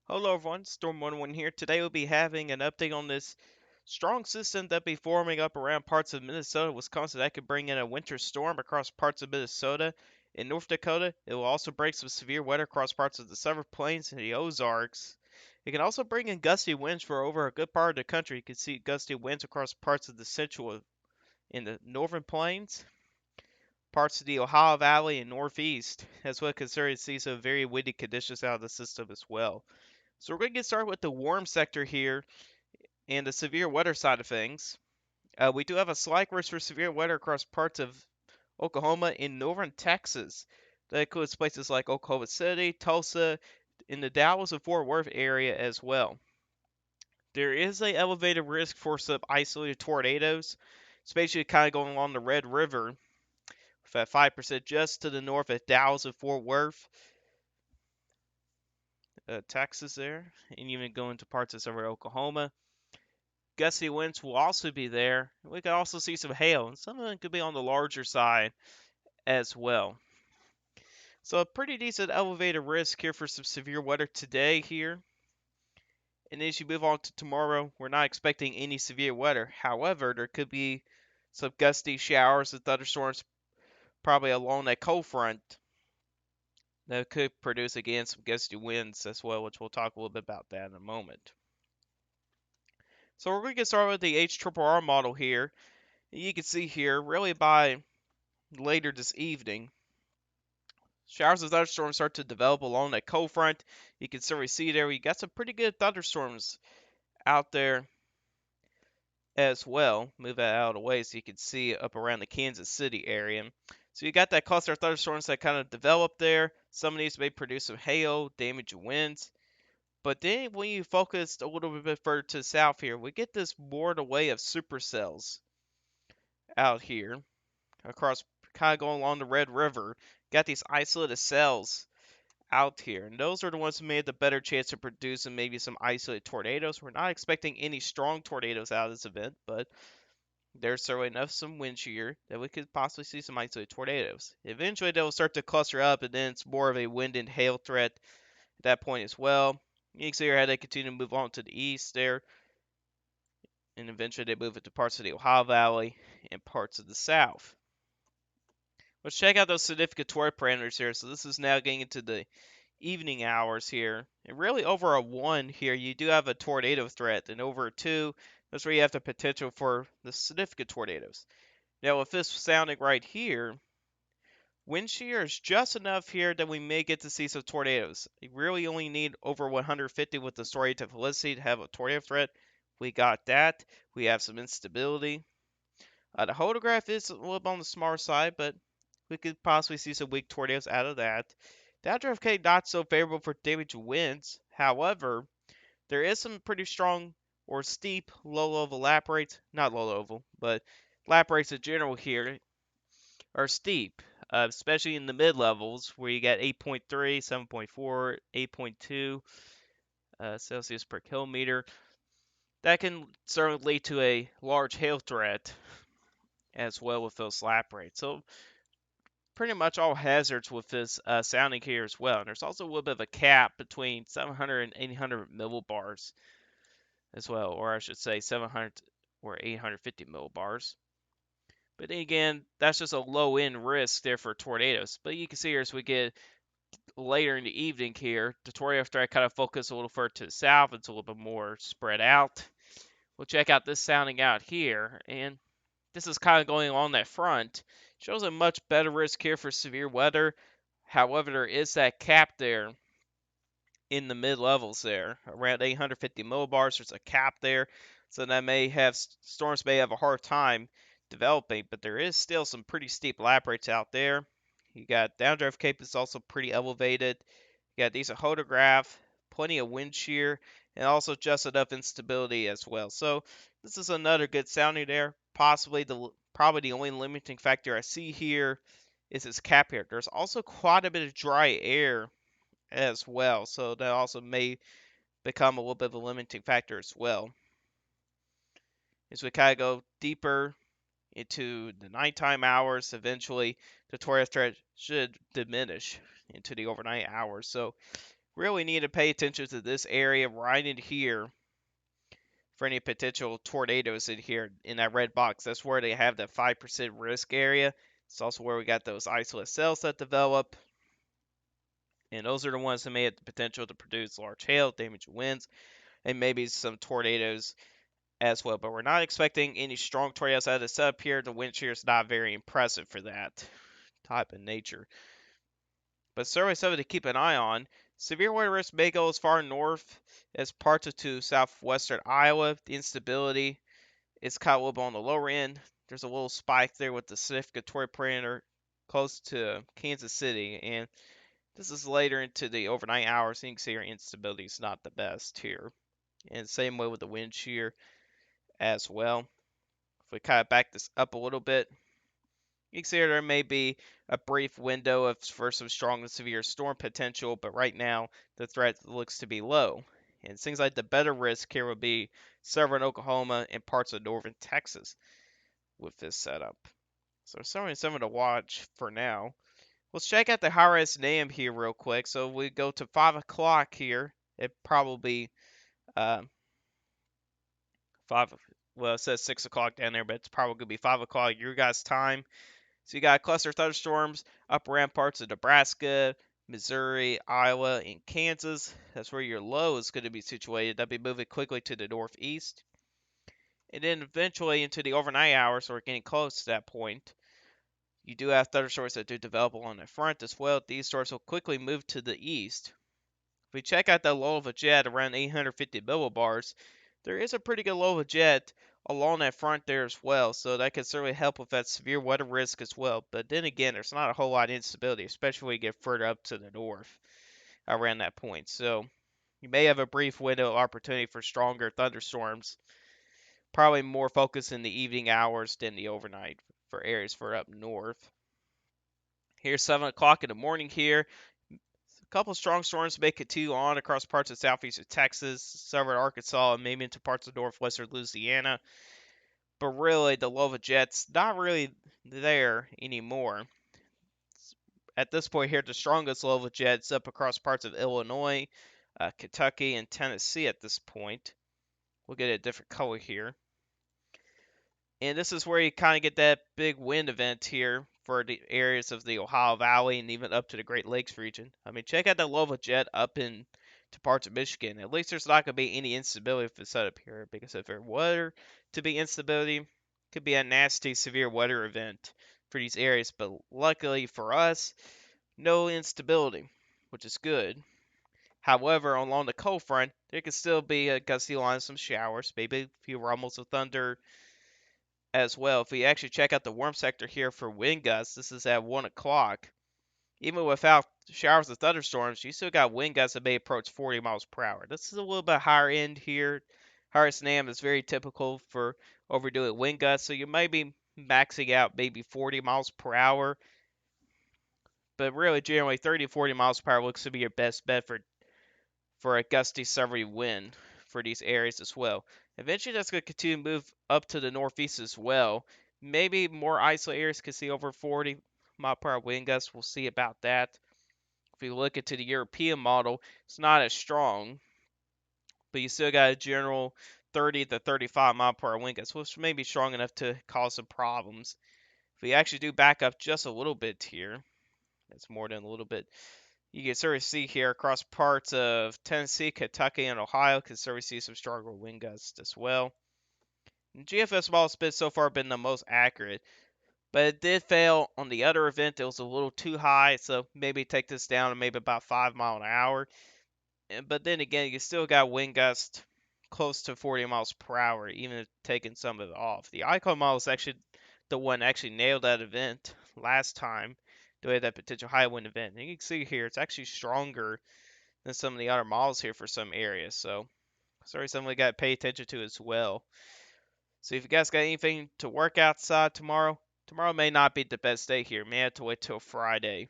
Hello everyone, Storm11 here. Today we'll be having an update on this strong system that be forming up around parts of Minnesota, Wisconsin that could bring in a winter storm across parts of Minnesota. In North Dakota, it will also bring some severe weather across parts of the Southern Plains and the Ozarks. It can also bring in gusty winds for over a good part of the country. You can see gusty winds across parts of the central in the northern plains, parts of the Ohio Valley and Northeast, as well considering to see some very windy conditions out of the system as well. So we're going to get started with the warm sector here and the severe weather side of things. We do have a slight risk for severe weather across parts of Oklahoma and northern Texas. That includes places like Oklahoma City, Tulsa, in the Dallas and Fort Worth area as well. There is a elevated risk for some isolated tornadoes, especially kind of going along the Red River, with at 5% just to the north of Dallas and Fort Worth, Texas there, and even going to parts of southern Oklahoma. Gusty winds will also be there. We could also see some hail, and some of them could be on the larger side as well. So a pretty decent elevated risk here for some severe weather today here. And as you move on to tomorrow, we're not expecting any severe weather. However, there could be some gusty showers and thunderstorms probably along that cold front that could produce again some gusty winds as well, which we'll talk a little bit about that in a moment. So we're going to get started with the HRRR model here. You can see here, really by later this evening, showers of thunderstorms start to develop along that cold front. You can certainly see there we got some pretty good thunderstorms out there as well. Move that out of the way so you can see up around the Kansas City area. So you got that cluster of thunderstorms that kind of developed there. Some of these may produce some hail, damage, and winds. But then when you focus a little bit further to the south here, we get this more the way of supercells out here across kind of going along the Red River. Got these isolated cells out here, and those are the ones who made the better chance of producing maybe some isolated tornadoes. We're not expecting any strong tornadoes out of this event, but there's certainly enough some wind shear that we could possibly see some isolated tornadoes. Eventually, they'll start to cluster up, and then it's more of a wind and hail threat at that point as well. You can see how they continue to move on to the east there, and eventually they move into parts of the Ohio Valley and parts of the south. Let's check out those significant tornado parameters here. So this is now getting into the evening hours here. And really over a 1 here, you do have a tornado threat. And over a 2, that's where you have the potential for the significant tornadoes. Now with this sounding right here, wind shear is just enough here that we may get to see some tornadoes. You really only need over 150 with the story to Felicity to have a tornado threat. We got that. We have some instability. The photograph is a little bit on the smaller side, but we could possibly see some weak tornadoes out of that. Downdraft K not so favorable for damage winds. However, there is some pretty strong or steep low level lap rates. Not low level, but lap rates in general here are steep, especially in the mid levels where you got 8.3, 7.4, 8.2 Celsius per kilometer. That can certainly lead to a large hail threat as well with those lap rates. So pretty much all hazards with this sounding here as well. And there's also a little bit of a cap between 700 and 800 millibars as well, or I should say 700 or 850 millibars. But then again, that's just a low end risk there for tornadoes. But you can see here as we get later in the evening here, the tornado threat kind of focus a little further to the south. It's a little bit more spread out. We'll check out this sounding out here, and this is kind of going along that front. Shows a much better risk here for severe weather. However, there is that cap there in the mid levels there, around 850 millibars. There's a cap there, so that may have storms may have a hard time developing, but there is still some pretty steep lap rates out there. You got downdraft cape is also pretty elevated. You got decent hodograph, plenty of wind shear, and also just enough instability as well. So this is another good sounding there. Possibly probably the only limiting factor I see here is its cap here. There's also quite a bit of dry air as well, so that also may become a little bit of a limiting factor as well. As we kind of go deeper into the nighttime hours, eventually the tornado threat should diminish into the overnight hours. So Really need to pay attention to this area right in here for any potential tornadoes in here in that red box. That's where they have that 5% risk area. It's also where we got those isolate cells that develop. And those are the ones that may have the potential to produce large hail, damage winds, and maybe some tornadoes as well. But we're not expecting any strong tornadoes out of the setup here. The wind shear is not very impressive for that type of nature. But certainly something to keep an eye on. Severe weather risk may go as far north as parts of to southwestern Iowa. The instability is kind of a little bit on the lower end. There's a little spike there with the significant tornado parameter close to Kansas City, and this is later into the overnight hours. You can see our instability is not the best here. And same way with the wind shear as well. If we kind of back this up a little bit, you can see there may be a brief window of for some strong and severe storm potential, but right now the threat looks to be low. And it seems like the better risk here would be southern Oklahoma and parts of northern Texas with this setup. So certainly something to watch for now. Let's check out the high-res NAM here real quick. So we go to 5 o'clock here. It probably, uh, 5, well, it says 6 o'clock down there, but it's probably going to be 5 o'clock your guys' time. So you got cluster thunderstorms up around parts of Nebraska, Missouri, Iowa, and Kansas. That's where your low is going to be situated. That'll be moving quickly to the northeast. And then eventually into the overnight hours, so we're getting close to that point. You do have thunderstorms that do develop along the front as well. These storms will quickly move to the east. If we check out the low of a jet around 850 millibars, there is a pretty good low of a jet along that front there as well, so that could certainly help with that severe weather risk as well. But then again, there's not a whole lot of instability, especially when you get further up to the north around that point. So you may have a brief window of opportunity for stronger thunderstorms, probably more focused in the evening hours than the overnight for areas for up north. Here's 7 o'clock in the morning here. A couple strong storms may continue on across parts of southeastern Texas, southern Arkansas, and maybe into parts of northwestern Louisiana. But really, the low of a jet's not really there anymore. At this point here, the strongest low of a jet's up across parts of Illinois, Kentucky, and Tennessee at this point. We'll get a different color here. And this is where you kind of get that big wind event here for the areas of the Ohio Valley and even up to the Great Lakes region. I mean, check out that low of a jet up in to parts of Michigan. At least there's not going to be any instability with the setup here, because if there were to be instability, it could be a nasty, severe weather event for these areas. But luckily for us, no instability, which is good. However, along the cold front, there could still be a gusty line of some showers, maybe a few rumbles of thunder as well. If we actually check out the warm sector here for wind gusts, this is at 1 o'clock. Even without showers of thunderstorms, you still got wind gusts that may approach 40 miles per hour. This is a little bit higher end here. Higher SNAM is very typical for overdoing wind gusts, so you might be maxing out maybe 40 miles per hour. But really, generally, 30 to 40 miles per hour looks to be your best bet for a gusty southerly wind for these areas as well. Eventually, that's going to continue to move up to the northeast as well. Maybe more isolated areas could see over 40 mile per hour wind gusts. We'll see about that. If you look into the European model, it's not as strong, but you still got a general 30 to 35 mile per hour wind gusts, which may be strong enough to cause some problems. If we actually do back up just a little bit here, that's more than a little bit. You can sort of see here across parts of Tennessee, Kentucky, and Ohio, can sort of see some stronger wind gusts as well. And GFS model's been so far been the most accurate, but it did fail on the other event. It was a little too high, so maybe take this down to maybe about 5 mile an hour. But then again, you still got wind gusts close to 40 miles per hour, even if taking some of it off. The Icon model is actually the one that actually nailed that event last time, doing that potential high wind event. And you can see here, it's actually stronger than some of the other models here for some areas. So, sorry, something we got to pay attention to as well. So, if you guys got anything to work outside tomorrow, tomorrow may not be the best day here. May have to wait till Friday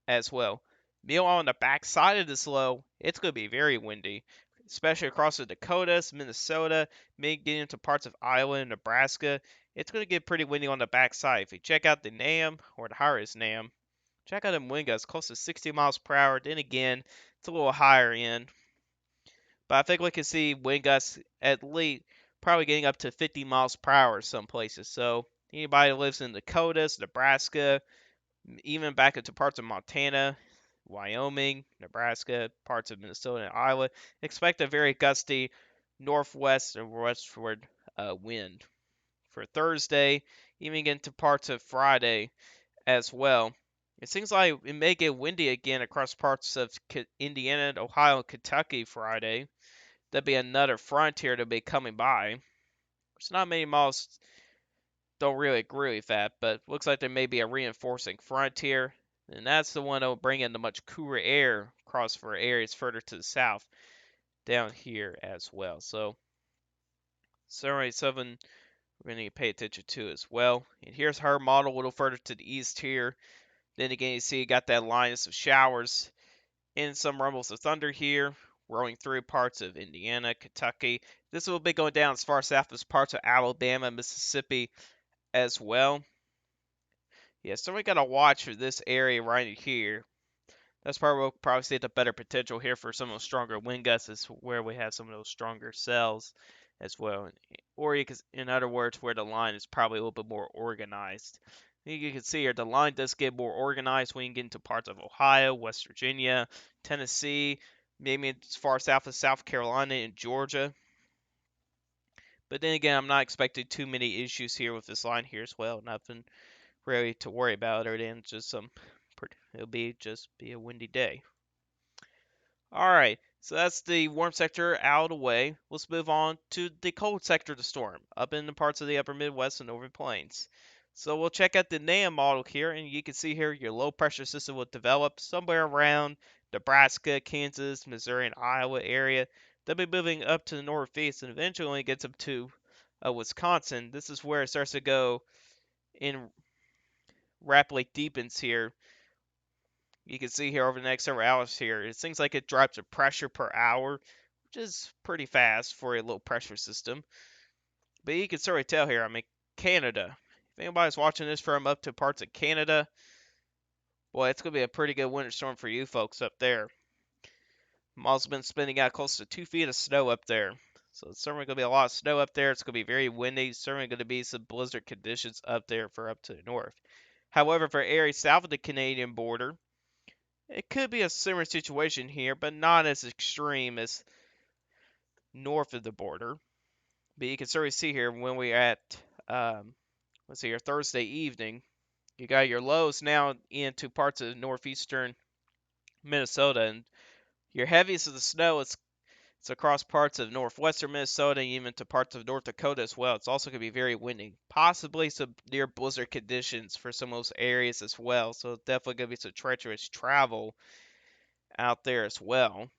as well. Meanwhile, on the back side of this low, it's going to be very windy, especially across the Dakotas, Minnesota, maybe getting into parts of Iowa and Nebraska. It's going to get pretty windy on the back side. If you check out the NAM or the high-res NAM, Check out them wind gusts, close to 60 miles per hour. Then again, it's a little higher end. But I think we can see wind gusts at least probably getting up to 50 miles per hour some places. So anybody who lives in the Dakotas, Nebraska, even back into parts of Montana, Wyoming, Nebraska, parts of Minnesota and Iowa, expect a very gusty northwest and westward wind for Thursday, even into parts of Friday as well. It seems like it may get windy again across parts of Indiana, Ohio, and Kentucky Friday. There'll be another frontier to be coming by. There's not many models don't really agree with that, but looks like there may be a reinforcing frontier, and that's the one that will bring in the much cooler air across for areas further to the south down here as well. So certainly something we're going to need to pay attention to as well. And here's her model a little further to the east here. Then again, you see you got that line of showers and some rumbles of thunder here, rolling through parts of Indiana, Kentucky. This will be going down as far south as parts of Alabama, Mississippi as well. Yeah, so we got to watch for this area right here. That's probably we'll probably see the better potential here for some of those stronger wind gusts is where we have some of those stronger cells as well. Or you can, in other words, where the line is probably a little bit more organized. You can see here the line does get more organized when you get into parts of Ohio, West Virginia, Tennessee, maybe as far south as South Carolina and Georgia. But then again, I'm not expecting too many issues here with this line here as well. Nothing really to worry about, other than just it'll be just be a windy day. All right, so that's the warm sector out of the way. Let's move on to the cold sector of the storm, up in the parts of the upper Midwest and Northern Plains. So we'll check out the NAM model here, and you can see here your low pressure system will develop somewhere around Nebraska, Kansas, Missouri, and Iowa area. They'll be moving up to the northeast, and eventually when it gets up to Wisconsin, this is where it starts to go in rapidly deepens here. You can see here over the next several hours here, it seems like it drops a pressure per hour, which is pretty fast for a low pressure system. But you can certainly tell here, I mean, Canada. If anybody's watching this from up to parts of Canada, boy, it's going to be a pretty good winter storm for you folks up there. I'm also been spending out close to 2 feet of snow up there. So it's certainly going to be a lot of snow up there. It's going to be very windy. Certainly going to be some blizzard conditions up there for up to the north. However, for areas south of the Canadian border, it could be a similar situation here, but not as extreme as north of the border. But you can certainly see here when we're at, let's see here, Thursday evening, you got your lows now into parts of northeastern Minnesota, and your heaviest of the snow is it's across parts of northwestern Minnesota and even to parts of North Dakota as well. It's also going to be very windy, possibly some near blizzard conditions for some of those areas as well. So definitely going to be some treacherous travel out there as well.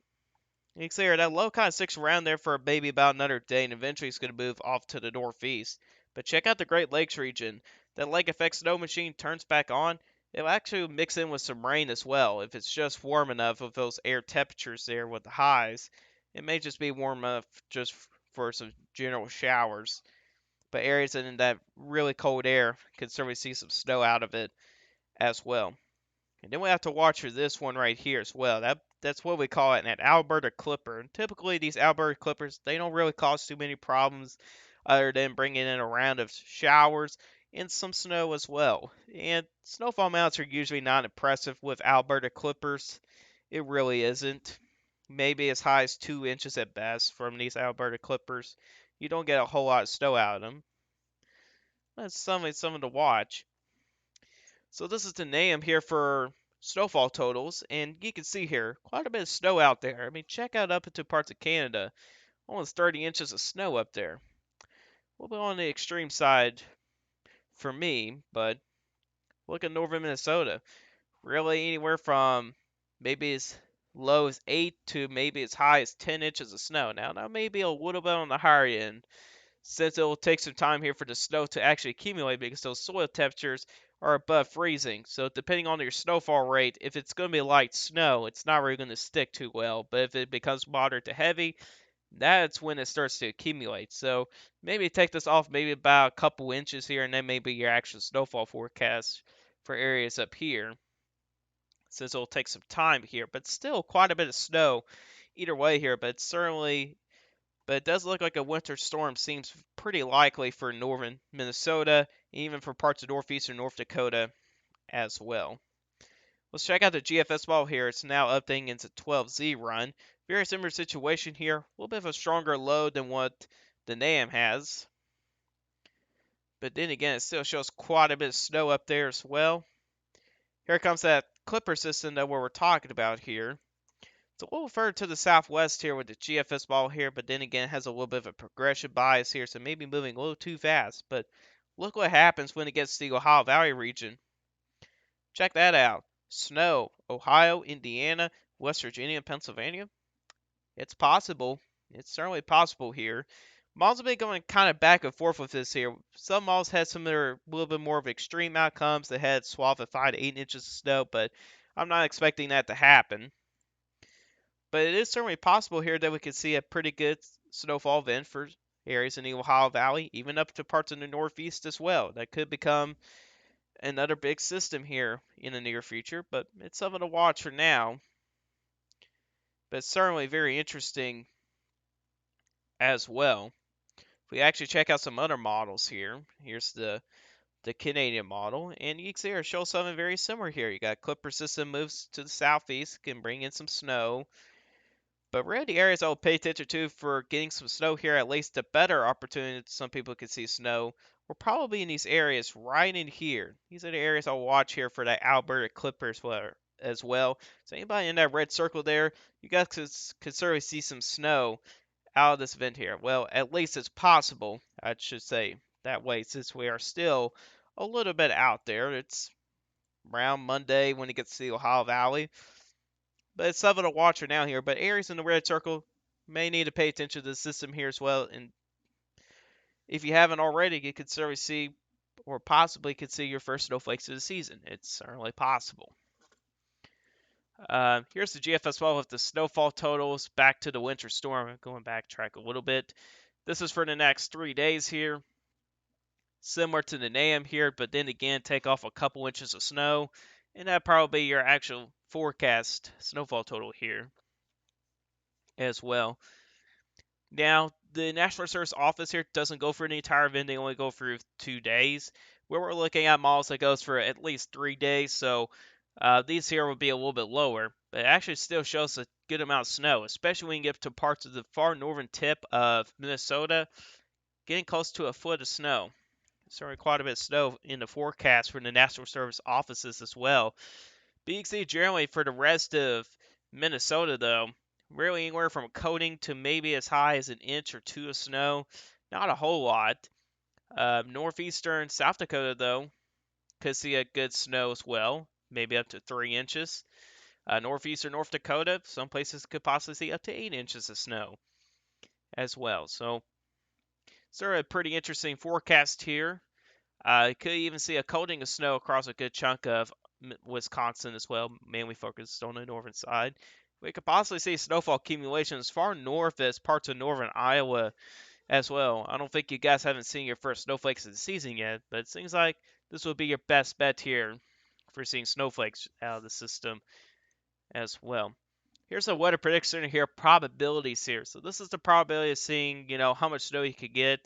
You can see here that low kind of sticks around there for maybe about another day, and eventually it's going to move off to the northeast. But check out the Great Lakes region. That lake effect snow machine turns back on. It'll actually mix in with some rain as well if it's just warm enough with those air temperatures there with the highs. It may just be warm enough just for some general showers. But areas in that really cold air can certainly see some snow out of it as well. And then we have to watch for this one right here as well. That's what we call it an Alberta Clipper. And typically these Alberta Clippers, they don't really cause too many problems other than bringing in a round of showers and some snow as well. And snowfall amounts are usually not impressive with Alberta Clippers. It really isn't. Maybe as high as 2 inches at best from these Alberta Clippers. You don't get a whole lot of snow out of them. That's something to watch. So this is the name here for Snowfall Totals, and you can see here quite a bit of snow out there. I mean, check out up into parts of Canada, almost 30 inches of snow up there. We'll be on the extreme side for me, but look at northern Minnesota. Really anywhere from maybe as low as 8 to maybe as high as 10 inches of snow. Now, that may be a little bit on the higher end, since it will take some time here for the snow to actually accumulate because those soil temperatures are above freezing. So depending on your snowfall rate, if it's going to be light snow, it's not really going to stick too well. But if it becomes moderate to heavy, that's when it starts to accumulate. So maybe take this off maybe about a couple inches here, and then maybe your actual snowfall forecast for areas up here. since it'll take some time here, but still quite a bit of snow either way here. But it does look like a winter storm seems pretty likely for northern Minnesota, even for parts of northeastern North Dakota as well. Let's check out the GFS model here. It's now updating into 12Z run. Very similar situation here. A little bit of a stronger load than what the NAM has. But then again, it still shows quite a bit of snow up there as well. Here comes that clipper system that we're talking about here. It's a little further to the southwest here with the GFS ball here, but then again, it has a little bit of a progression bias here, so maybe moving a little too fast. But look what happens when it gets to the Ohio Valley region. Check that out. Snow, Ohio, Indiana, West Virginia, and Pennsylvania. It's possible. It's certainly possible here. Malls have been going kind of back and forth with this here. Some malls had some that are a little bit more of extreme outcomes. They had swath of 5 to 8 inches of snow, but I'm not expecting that to happen. But it is certainly possible here that we could see a pretty good snowfall event for areas in the Ohio Valley, even up to parts of the Northeast as well. That could become another big system here in the near future, but it's something to watch for now. But it's certainly very interesting as well. If we actually check out some other models here, here's the Canadian model, and you can see it shows something very similar here. You got Clipper system moves to the southeast, can bring in some snow. But really, the areas I'll pay attention to for getting some snow here, at least a better opportunity some people can see snow, will probably be in these areas right in here. These are the areas I'll watch here for that Alberta Clippers as well. So anybody in that red circle there, you guys could certainly see some snow out of this event here. Well, at least it's possible, I should say, that way, since we are still a little bit out there. It's around Monday when it gets to the Ohio Valley. But it's something to watch for now here. But areas in the red circle may need to pay attention to the system here as well. And if you haven't already, you could certainly see, or possibly could see your first snowflakes of the season. It's certainly possible. Here's the GFS 12 with the snowfall totals back to the winter storm. I'm going backtrack a little bit. This is for the next 3 days here. Similar to the NAM here, but then again, take off a couple inches of snow. And that'd probably be your actual forecast snowfall total here as well. Now, the National Research Office here doesn't go for the entire event. They only go for 2 days. Where we're looking at models that goes for at least 3 days. So these here will be a little bit lower. But it actually still shows a good amount of snow, especially when you get to parts of the far northern tip of Minnesota, getting close to a foot of snow. Certainly quite a bit of snow in the forecast for the National Service offices as well. But you can see generally for the rest of Minnesota, though, really anywhere from a coating to maybe as high as an inch or two of snow. Not a whole lot. Northeastern South Dakota, though, could see a good snow as well, maybe up to 3 inches. Northeastern North Dakota, some places could possibly see up to 8 inches of snow as well. So, sort of a pretty interesting forecast here. You could even see a coating of snow across a good chunk of Wisconsin as well, mainly focused on the northern side. We could possibly see snowfall accumulation as far north as parts of northern Iowa as well. I don't think you guys haven't seen your first snowflakes of the season yet, but it seems like this would be your best bet here for seeing snowflakes out of the system as well. Here's a weather prediction here, probabilities here. So this is the probability of seeing, how much snow you could get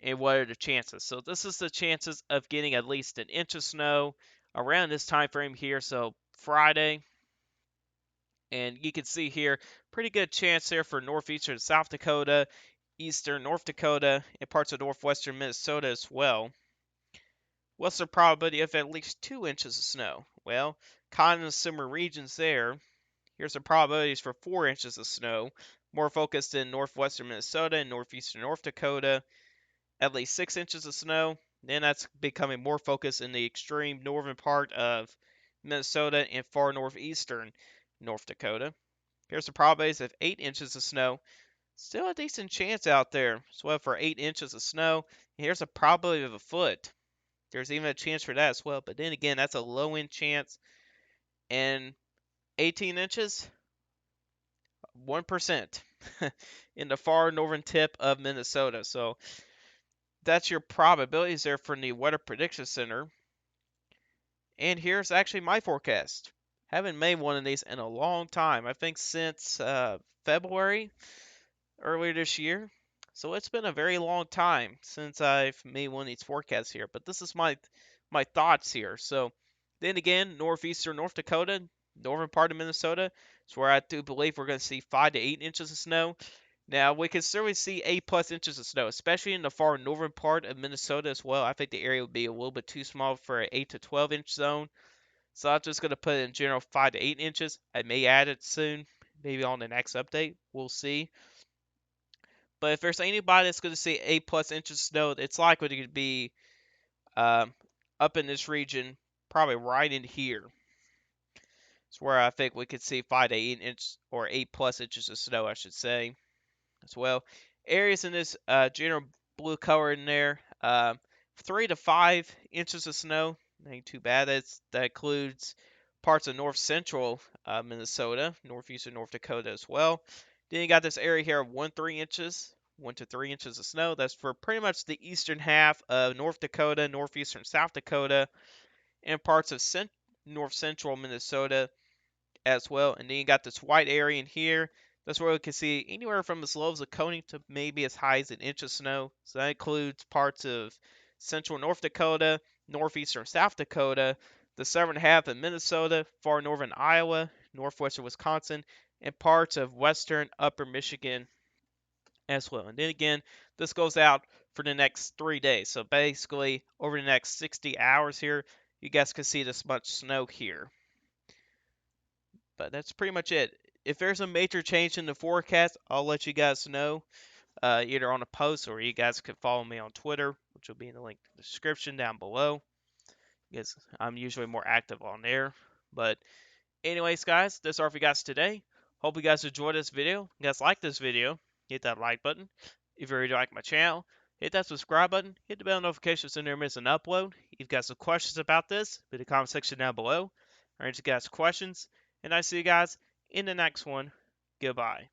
and what are the chances. So this is the chances of getting at least an inch of snow around this time frame here. So Friday, and you can see here, pretty good chance there for northeastern South Dakota, eastern North Dakota, and parts of northwestern Minnesota as well. What's the probability of at least 2 inches of snow? Well, kind of similar regions there. Here's the probabilities for 4 inches of snow, more focused in northwestern Minnesota and northeastern North Dakota. At least 6 inches of snow. Then that's becoming more focused in the extreme northern part of Minnesota and far northeastern North Dakota. Here's the probabilities of 8 inches of snow. Still a decent chance out there. So for 8 inches of snow, here's a probability of a foot. There's even a chance for that as well. But then again, that's a low end chance. And 18 inches, 1% in the far northern tip of Minnesota. So that's your probabilities there from the Weather Prediction Center. And here's actually my forecast. Haven't made one of these in a long time. I think since February earlier this year. So it's been a very long time since I've made one of these forecasts here. But this is my thoughts here. So then again, northeastern North Dakota, northern part of Minnesota, is where I do believe we're going to see 5 to 8 inches of snow. Now we can certainly see 8+ inches of snow, especially in the far northern part of Minnesota as well. I think the area would be a little bit too small for an 8 to 12 inch zone. So I'm just going to put in general 5 to 8 inches. I may add it soon, maybe on the next update. We'll see. But if there's anybody that's going to see 8+ inches of snow, it's likely to be um, up in this region, probably right in here. It's where I think we could see 5 to 8 inches or 8+ inches of snow, I should say, as well. Areas in this general blue color in there, 3 to 5 inches of snow. Ain't too bad. That includes parts of north central Minnesota, northeastern North Dakota as well. Then you got this area here of 1 to 3 inches, 1 to 3 inches of snow. That's for pretty much the eastern half of North Dakota, northeastern South Dakota, and parts of north central Minnesota as well. And then you got this white area in here. That's where we can see anywhere from as low as a cone to maybe as high as an inch of snow. So that includes parts of central North Dakota, northeastern South Dakota, the southern half of Minnesota, far northern Iowa, northwestern Wisconsin, and parts of western upper Michigan as well. And then again, this goes out for the next 3 days. So basically, over the next 60 hours here, you guys can see this much snow here. But that's pretty much it. If there's a major change in the forecast, I'll let you guys know either on a post or you guys can follow me on Twitter, which will be in the link in the description down below. Because I'm usually more active on there. But anyways, guys, that's all for you guys today. Hope you guys enjoyed this video. If you guys like this video, hit that like button. If you really like my channel, hit that subscribe button. Hit the bell notifications so you never miss an upload. If you've got some questions about this, put in the comment section down below. I answer you guys questions. And I see you guys in the next one. Goodbye.